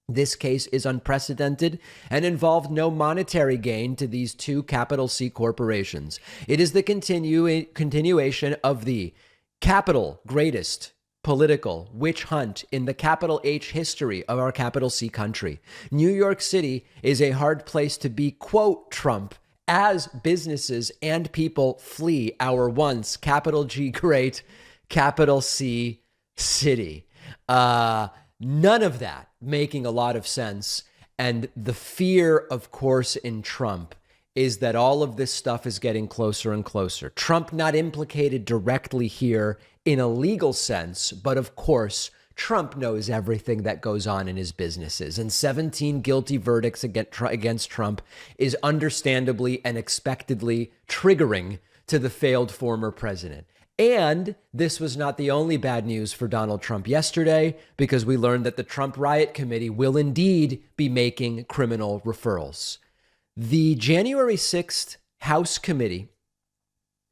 This case is unprecedented and involved no monetary gain to these two capital C corporations. It is the continuation of the capital greatest political witch hunt in the capital H history of our capital C country. New York City is a hard place to be, quote, Trump, as businesses and people flee our once capital G great capital C city. None of that making a lot of sense. And the fear, of course, in Trump is that all of this stuff is getting closer and closer. Trump not implicated directly here in a legal sense, but of course, Trump knows everything that goes on in his businesses. And 17 guilty verdicts against Trump is understandably and expectedly triggering to the failed former president. And this was not the only bad news for Donald Trump yesterday, because we learned that the Trump Riot Committee will indeed be making criminal referrals. The January 6th House Committee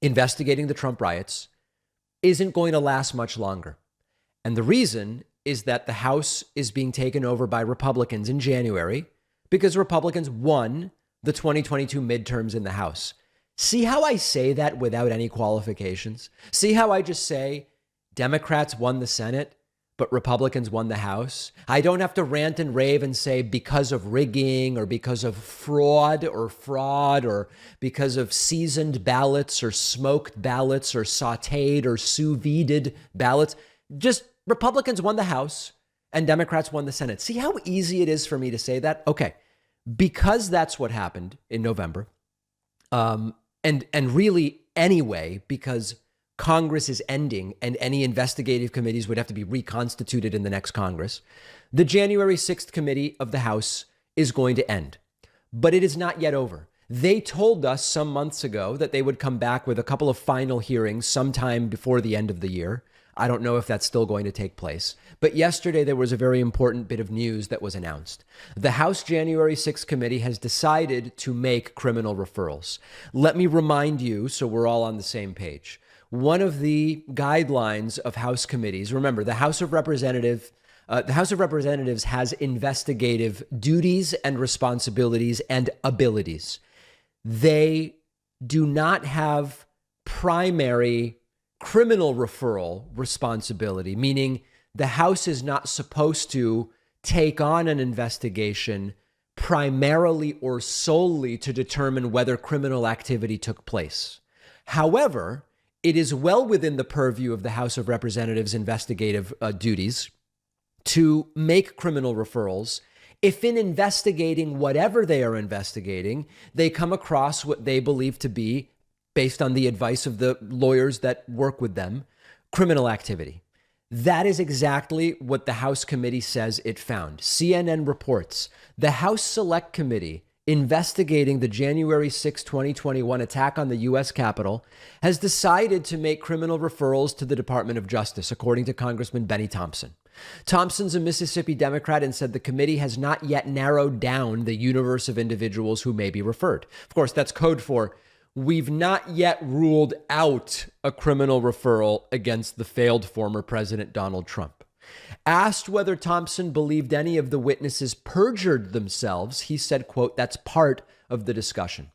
investigating the Trump riots isn't going to last much longer. And the reason is that the House is being taken over by Republicans in January because Republicans won the 2022 midterms in the House. See how I say that without any qualifications? See how I just say Democrats won the Senate, but Republicans won the House? I don't have to rant and rave and say because of rigging or because of fraud or because of seasoned ballots or smoked ballots or sauteed or sous vide'd ballots. Just Republicans won the House and Democrats won the Senate. See how easy it is for me to say that? Okay, because that's what happened in November. And really anyway, because Congress is ending and any investigative committees would have to be reconstituted in the next Congress, the January 6th committee of the House is going to end. But it is not yet over. They told us some months ago that they would come back with a couple of final hearings sometime before the end of the year. I don't know if that's still going to take place. But yesterday, there was a very important bit of news that was announced. The House January 6th committee has decided to make criminal referrals. Let me remind you, so we're all on the same page. One of the guidelines of House committees, remember, the House of Representatives The House of Representatives has investigative duties and responsibilities and abilities. They do not have primary criminal referral responsibility, meaning the House is not supposed to take on an investigation primarily or solely to determine whether criminal activity took place. However, it is well within the purview of the House of Representatives' investigative duties to make criminal referrals if in investigating whatever they are investigating, they come across what they believe to be, based on the advice of the lawyers that work with them, criminal activity. That is exactly what the House committee says it found. CNN reports the House Select Committee investigating the January 6, 2021 attack on the U.S. Capitol has decided to make criminal referrals to the Department of Justice, according to Congressman Benny Thompson. Thompson's a Mississippi Democrat and said the committee has not yet narrowed down the universe of individuals who may be referred. Of course, that's code for we've not yet ruled out a criminal referral against the failed former President Donald Trump. Asked whether Thompson believed any of the witnesses perjured themselves, he said, quote, "That's part of the discussion."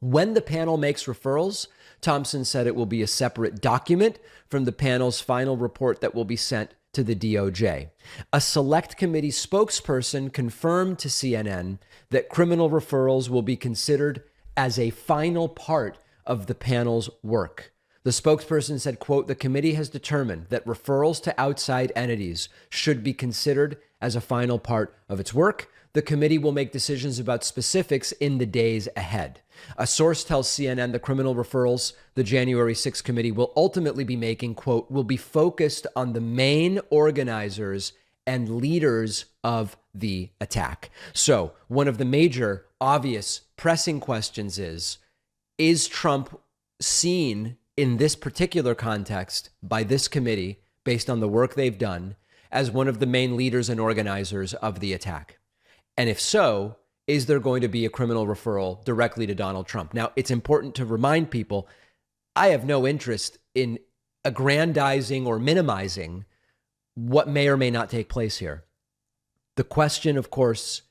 When the panel makes referrals, Thompson said it will be a separate document from the panel's final report that will be sent to the DOJ. A select committee spokesperson confirmed to CNN that criminal referrals will be considered as a final part of the panel's work. The spokesperson said, quote, "The committee has determined that referrals to outside entities should be considered as a final part of its work. The committee will make decisions about specifics in the days ahead." A source tells CNN the criminal referrals the January 6th committee will ultimately be making, quote, "will be focused on the main organizers and leaders of the attack." So one of the major, obvious, pressing questions is Trump seen in this particular context by this committee, based on the work they've done, as one of the main leaders and organizers of the attack? And if so, is there going to be a criminal referral directly to Donald Trump? Now, it's important to remind people, I have no interest in aggrandizing or minimizing what may or may not take place here. The question, of course,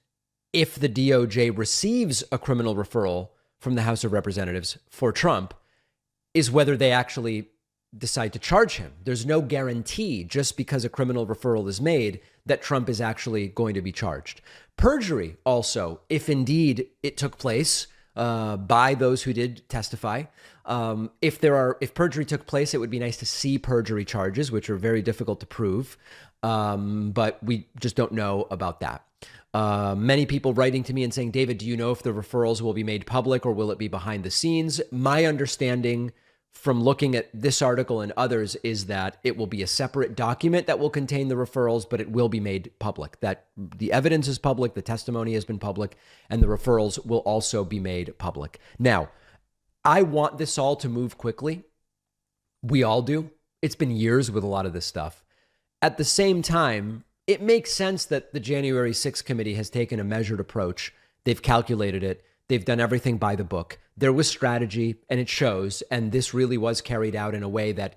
if the DOJ receives a criminal referral from the House of Representatives for Trump, is whether they actually decide to charge him. There's no guarantee, just because a criminal referral is made, that Trump is actually going to be charged. Perjury also, if indeed it took place by those who did testify. If perjury took place, it would be nice to see perjury charges, which are very difficult to prove. But we just don't know about that. Many people writing to me and saying, "David, do you know if the referrals will be made public or will it be behind the scenes?" My understanding from looking at this article and others is that it will be a separate document that will contain the referrals, but it will be made public. That the evidence is public, the testimony has been public, and the referrals will also be made public. Now, I want this all to move quickly. We all do. It's been years with a lot of this stuff. At the same time, it makes sense that the January 6th committee has taken a measured approach. They've calculated it. They've done everything by the book. There was strategy, and it shows. And this really was carried out in a way that,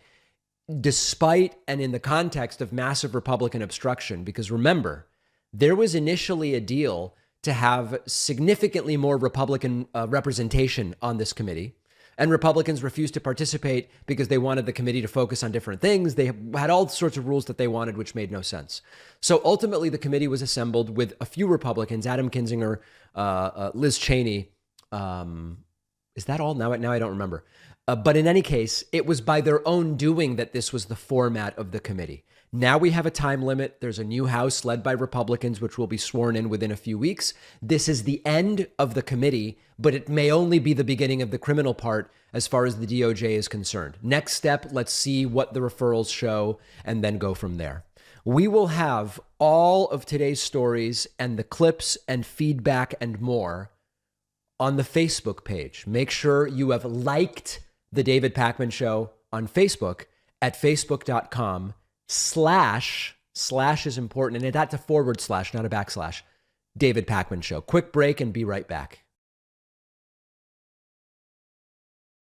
despite and in the context of massive Republican obstruction, because remember, there was initially a deal to have significantly more Republican representation on this committee. And Republicans refused to participate because they wanted the committee to focus on different things. They had all sorts of rules that they wanted, which made no sense. So ultimately, the committee was assembled with a few Republicans, Adam Kinzinger, Liz Cheney. Is that all? Now I don't remember. But in any case, it was by their own doing that this was the format of the committee. Now we have a time limit. There's a new House led by Republicans, which will be sworn in within a few weeks. This is the end of the committee, but it may only be the beginning of the criminal part as far as the DOJ is concerned. Next step, let's see what the referrals show and then go from there. We will have all of today's stories and the clips and feedback and more on the Facebook page. Make sure you have liked The David Pakman Show on Facebook at facebook.com// is important, and that's a /, not a backslash. David Pakman Show. Quick break and be right back.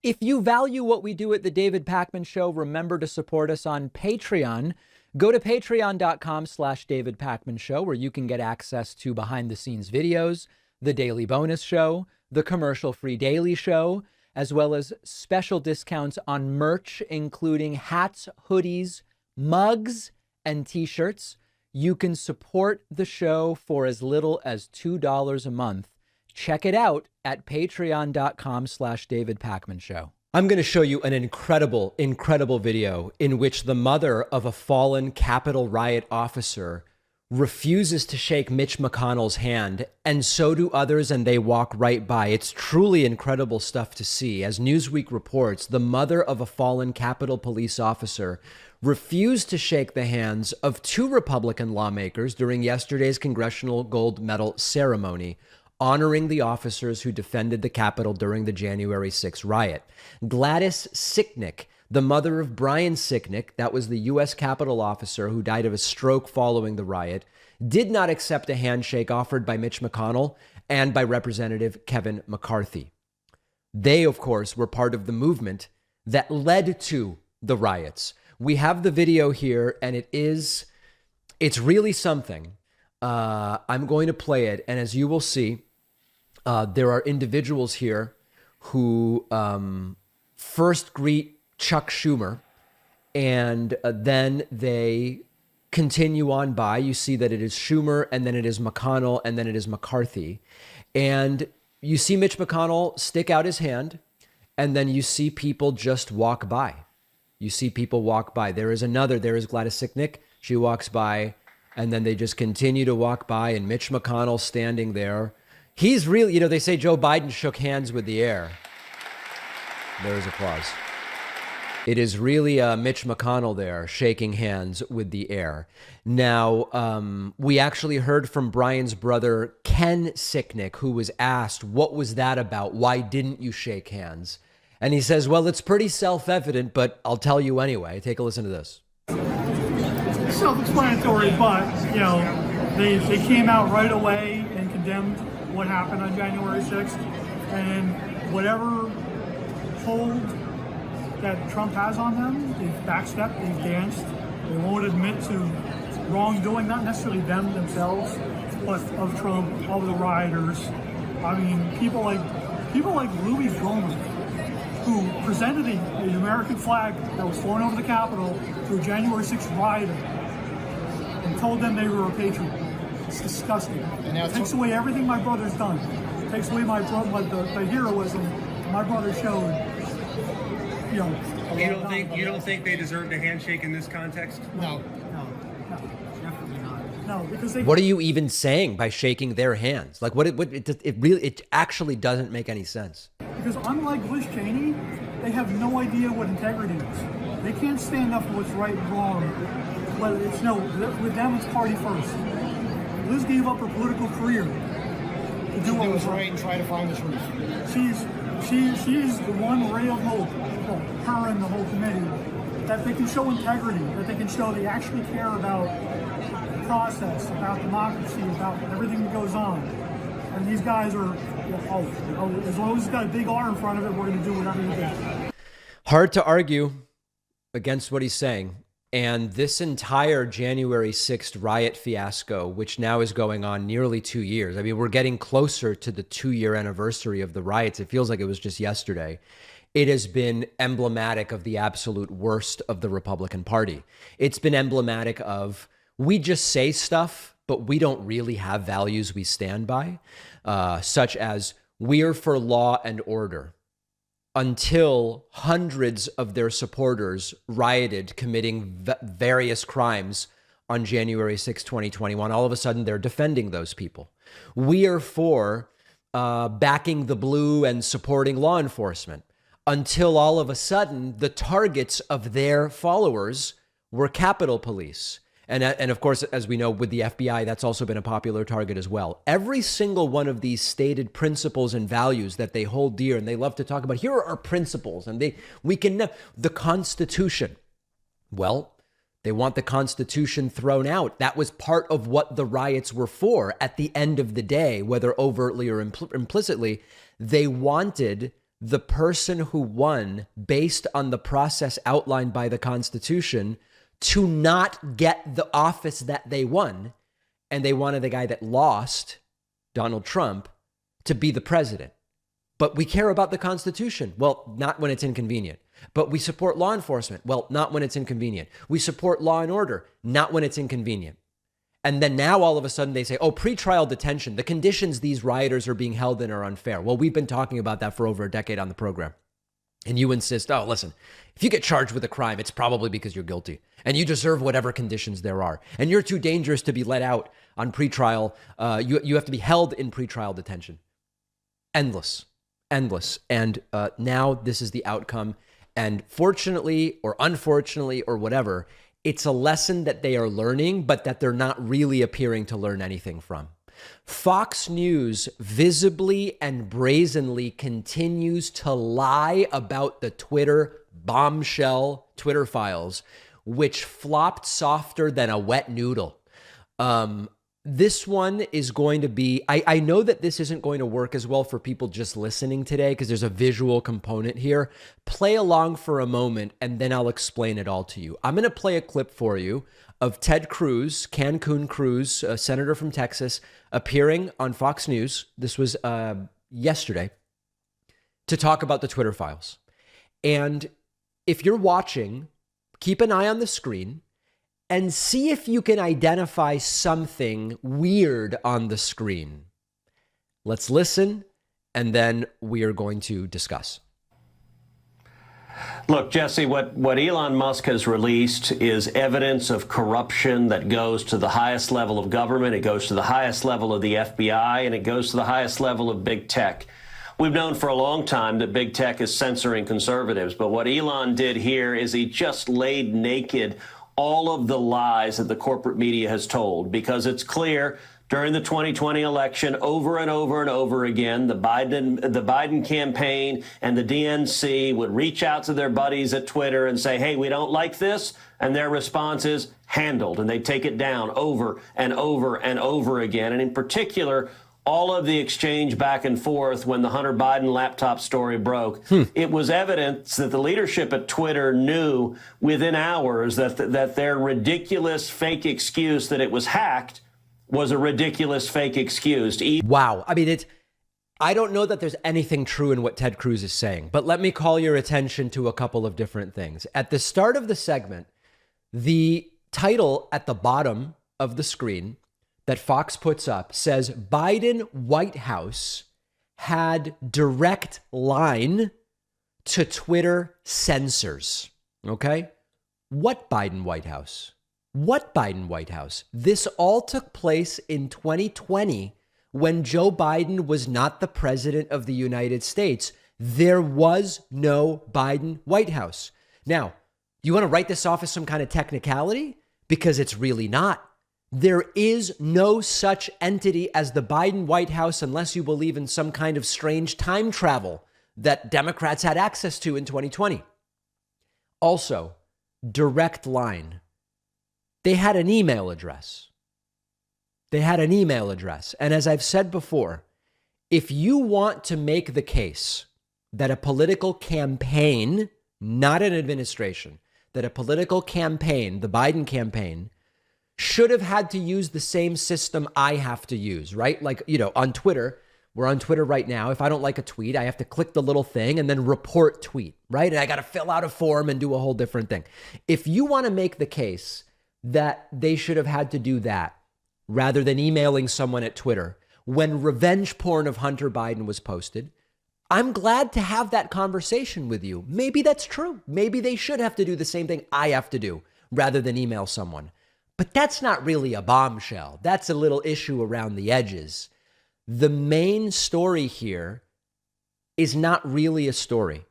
If you value what we do at The David Pakman Show, remember to support us on Patreon. Go to patreon.com/David Pakman Show, where you can get access to behind the scenes videos, the daily bonus show, the commercial-free daily show, as well as special discounts on merch, including hats, hoodies, mugs, and t-shirts. You can support the show for as little as $2 a month. Check it out at patreon.com/David Pakman Show. I'm going to show you an incredible, incredible video in which the mother of a fallen Capitol riot officer refuses to shake Mitch McConnell's hand, and so do others, and they walk right by. It's truly incredible stuff to see. As Newsweek reports, the mother of a fallen Capitol police officer refused to shake the hands of 2 Republican lawmakers during yesterday's Congressional Gold Medal ceremony, honoring the officers who defended the Capitol during the January 6th riot. Gladys Sicknick, the mother of Brian Sicknick, that was the U.S. Capitol officer who died of a stroke following the riot, did not accept a handshake offered by Mitch McConnell and by Representative Kevin McCarthy. They, of course, were part of the movement that led to the riots. We have the video here, and it's really something. I'm going to play it, and as you will see, there are individuals here who first greet Chuck Schumer, and then they continue on by. You see that it is Schumer, and then it is McConnell, and then it is McCarthy. And you see Mitch McConnell stick out his hand, and then you see people just walk by. You see people walk by. There is Gladys Sicknick. She walks by, and then they just continue to walk by, and Mitch McConnell standing there. He's really, they say Joe Biden shook hands with the air. There is applause. It is really Mitch McConnell there shaking hands with the air. Now, we actually heard from Brian's brother, Ken Sicknick, who was asked, what was that about? Why didn't you shake hands? And he says, well, it's pretty self-evident, but I'll tell you anyway. Take a listen to this. Self-explanatory, but, they came out right away and condemned what happened on January 6th. And whatever hold that Trump has on them, they've backstepped, they've danced. They won't admit to wrongdoing, not necessarily them themselves, but of Trump, of the rioters. I mean, people like Louis Gohmert, who presented the American flag that was flown over the Capitol to a January 6th rioter and told them they were a patriot. It's disgusting. It takes away everything my brother's done. It takes away the heroism my brother showed. You don't think they deserved a handshake in this context? No, definitely not. No, because What are you even saying by shaking their hands? Like, it actually doesn't make any sense. Because unlike Liz Cheney, they have no idea what integrity is. They can't stand up for what's right and wrong. With them it's party first. Liz gave up her political career to do what was right and try to find the truth. She's the one ray of hope, her and the whole committee, that they can show integrity, that they can show they actually care about the process, about democracy, about everything that goes on. And these guys are, as long as it's got a big R in front of it, we're going to do whatever we do. Hard to argue against what he's saying. And this entire January 6th riot fiasco, which now is going on nearly 2 years. I mean, we're getting closer to the 2-year anniversary of the riots. It feels like it was just yesterday. It has been emblematic of the absolute worst of the Republican Party. It's been emblematic of, we just say stuff, but we don't really have values we stand by, such as we're for law and order. Until hundreds of their supporters rioted, committing various crimes on January 6, 2021. All of a sudden, they're defending those people. We are for backing the blue and supporting law enforcement. Until all of a sudden, the targets of their followers were Capitol Police. And of course, as we know, with the FBI, that's also been a popular target as well. Every single one of these stated principles and values that they hold dear, and they love to talk about, here are our principles, and the Constitution. Well, they want the Constitution thrown out. That was part of what the riots were for at the end of the day, whether overtly or implicitly. They wanted the person who won based on the process outlined by the Constitution to not get the office that they won. And they wanted the guy that lost, Donald Trump, to be the president. But we care about the Constitution. Well, not when it's inconvenient. But we support law enforcement. Well, not when it's inconvenient. We support law and order. Not when it's inconvenient. And then now all of a sudden they say, oh, pretrial detention, the conditions these rioters are being held in are unfair. Well, we've been talking about that for over a decade on the program. And you insist, oh, listen, if you get charged with a crime, it's probably because you're guilty and you deserve whatever conditions there are. And you're too dangerous to be let out on pretrial. You have to be held in pretrial detention. Endless. And now this is the outcome. And fortunately or unfortunately or whatever, it's a lesson that they are learning, but that they're not really appearing to learn anything from. Fox News visibly and brazenly continues to lie about the Bombshell Twitter files, which flopped softer than a wet noodle. This one is going to be, I know that this isn't going to work as well for people just listening today because there's a visual component here. Play along for a moment and then I'll explain it all to you. I'm going to play a clip for you of Ted Cruz, Cancun Cruz, a senator from Texas, appearing on Fox News. This was yesterday to talk about the Twitter files. And if you're watching, keep an eye on the screen and see if you can identify something weird on the screen. Let's listen, and then we are going to discuss. Look, Jesse, what Elon Musk has released is evidence of corruption that goes to the highest level of government, it goes to the highest level of the FBI, and it goes to the highest level of big tech. We've known for a long time that big tech is censoring conservatives, but what Elon did here is he just laid naked all of the lies that the corporate media has told, because it's clear during the 2020 election, over and over and over again, the Biden campaign and the DNC would reach out to their buddies at Twitter and say, hey, we don't like this. And their response is handled. And they take it down over and over and over again. And in particular, all of the exchange back and forth when the Hunter Biden laptop story broke, it was evidence that the leadership at Twitter knew within hours that their ridiculous fake excuse that it was hacked was a ridiculous fake excuse. Wow. I mean, I don't know that there's anything true in what Ted Cruz is saying, but let me call your attention to a couple of different things. At the start of the segment, the title at the bottom of the screen that Fox puts up says Biden White House had direct line to Twitter censors. Okay? What Biden White House? What Biden White House? This all took place in 2020 when Joe Biden was not the president of the United States. There was no Biden White House. Now, you want to write this off as some kind of technicality? Because it's really not. There is no such entity as the Biden White House unless you believe in some kind of strange time travel that Democrats had access to in 2020. Also, direct line. They had an email address. And as I've said before, if you want to make the case that a political campaign, not an administration, that a political campaign, the Biden campaign, should have had to use the same system I have to use, right? Like, on Twitter, we're on Twitter right now. If I don't like a tweet, I have to click the little thing and then report tweet, right? And I got to fill out a form and do a whole different thing. If you want to make the case that they should have had to do that rather than emailing someone at Twitter when revenge porn of Hunter Biden was posted, I'm glad to have that conversation with you. Maybe that's true. Maybe they should have to do the same thing I have to do rather than email someone. But that's not really a bombshell. That's a little issue around the edges. The main story here is not really a story.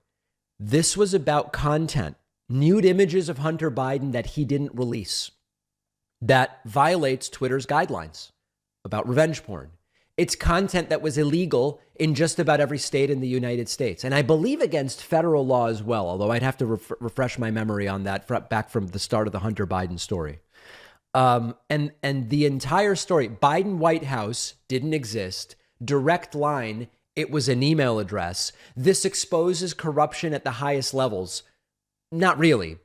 This was about content, nude images of Hunter Biden that he didn't release, that violates Twitter's guidelines about revenge porn. It's content that was illegal in just about every state in the United States. And I believe against federal law as well, although I'd have to refresh my memory on that back from the start of the Hunter Biden story. And the entire story, Biden White House didn't exist. Direct line, it was an email address. This exposes corruption at the highest levels. Not really.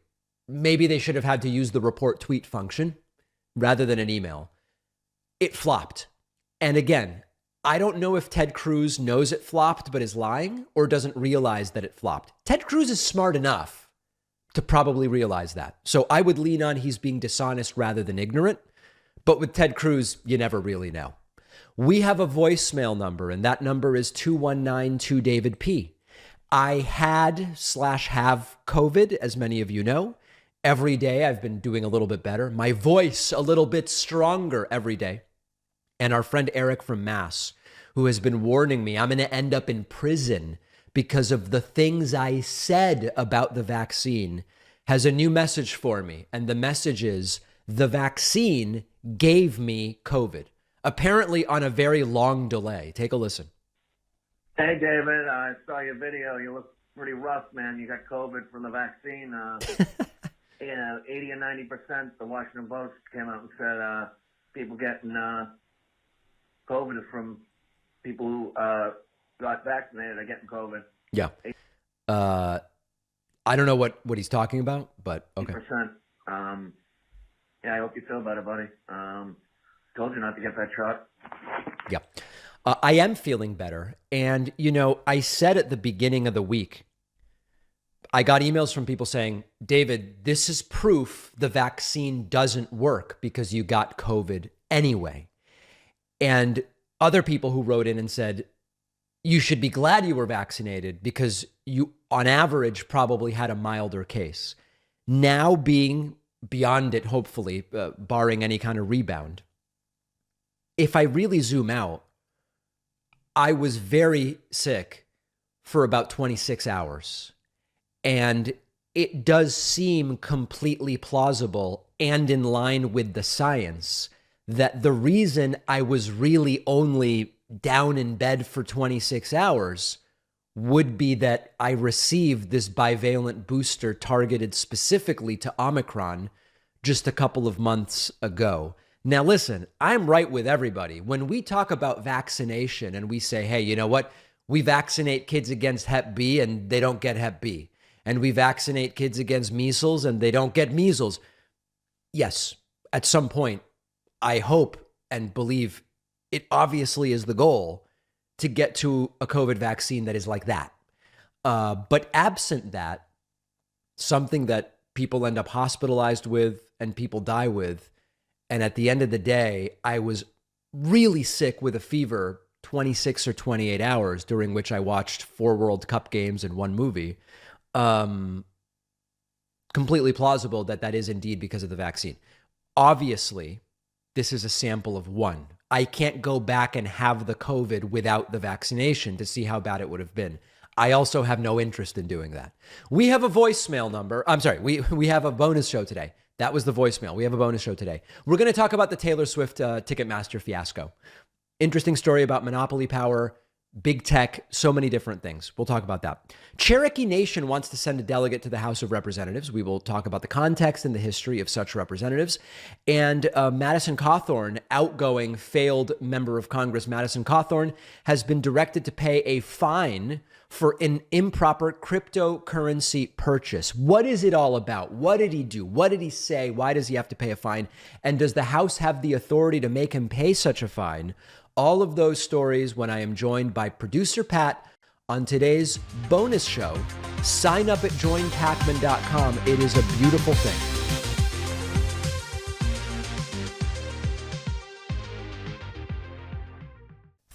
maybe they should have had to use the report tweet function rather than an email. It flopped. And again, I don't know if Ted Cruz knows it flopped but is lying or doesn't realize that it flopped. Ted Cruz is smart enough to probably realize that. So I would lean on he's being dishonest rather than ignorant. But with Ted Cruz, you never really know. We have a voicemail number, and that number is 219-2-DAVID-P. I had/have COVID, as many of you know. Every day I've been doing a little bit better. My voice a little bit stronger every day. And our friend Eric from Mass, who has been warning me I'm going to end up in prison because of the things I said about the vaccine, has a new message for me. And the message is, the vaccine gave me COVID. Apparently on a very long delay. Take a listen. Hey, David, I saw your video. You look pretty rough, man. You got COVID from the vaccine. 80 and 90%. The Washington Post came out and said people getting COVID from people who got vaccinated are getting COVID. Yeah. I don't know what he's talking about, but okay. 80%. Yeah, I hope you feel better, buddy. Told you not to get that shot. Yeah. I am feeling better. And, you know, I said at the beginning of the week, I got emails from people saying, David, this is proof the vaccine doesn't work because you got COVID anyway. And other people who wrote in and said, you should be glad you were vaccinated because you, on average, probably had a milder case. Now being beyond it, hopefully, barring any kind of rebound, if I really zoom out, I was very sick for about 26 hours. And it does seem completely plausible and in line with the science that the reason I was really only down in bed for 26 hours would be that I received this bivalent booster targeted specifically to Omicron just a couple of months ago. Now, listen, I'm right with everybody. When we talk about vaccination and we say, hey, you know what? We vaccinate kids against Hep B and they don't get Hep B. And we vaccinate kids against measles and they don't get measles. Yes, at some point, I hope and believe it obviously is the goal to get to a COVID vaccine that is like that. But absent that, something that people end up hospitalized with and people die with, and at the end of the day, I was really sick with a fever 26 or 28 hours, during which I watched 4 World Cup games and 1 movie. Completely plausible that that is indeed because of the vaccine. Obviously, this is a sample of 1. I can't go back and have the COVID without the vaccination to see how bad it would have been. I also have no interest in doing that. We have a voicemail number. I'm sorry, we have a bonus show today. That was the voicemail. We have a bonus show today. We're going to talk about the Taylor Swift Ticketmaster fiasco. Interesting story about monopoly power, big tech, so many different things. We'll talk about that. Cherokee Nation wants to send a delegate to the House of Representatives. We will talk about the context and the history of such representatives. And Madison Cawthorn, outgoing failed member of Congress, Madison Cawthorn, has been directed to pay a fine for an improper cryptocurrency purchase. What is it all about? What did he do? What did he say? Why does he have to pay a fine? And does the House have the authority to make him pay such a fine? All of those stories when I am joined by producer Pat on today's bonus show. Sign up at joinpacman.com. It is a beautiful thing.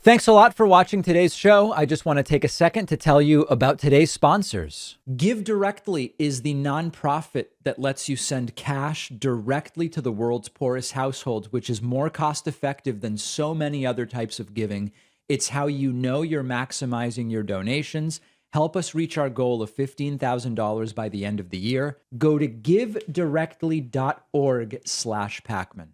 Thanks a lot for watching today's show. I just want to take a second to tell you about today's sponsors. Give Directly is the nonprofit that lets you send cash directly to the world's poorest households, which is more cost effective than so many other types of giving. It's how you know you're maximizing your donations. Help us reach our goal of $15,000 by the end of the year. Go to givedirectly.org/Pacman.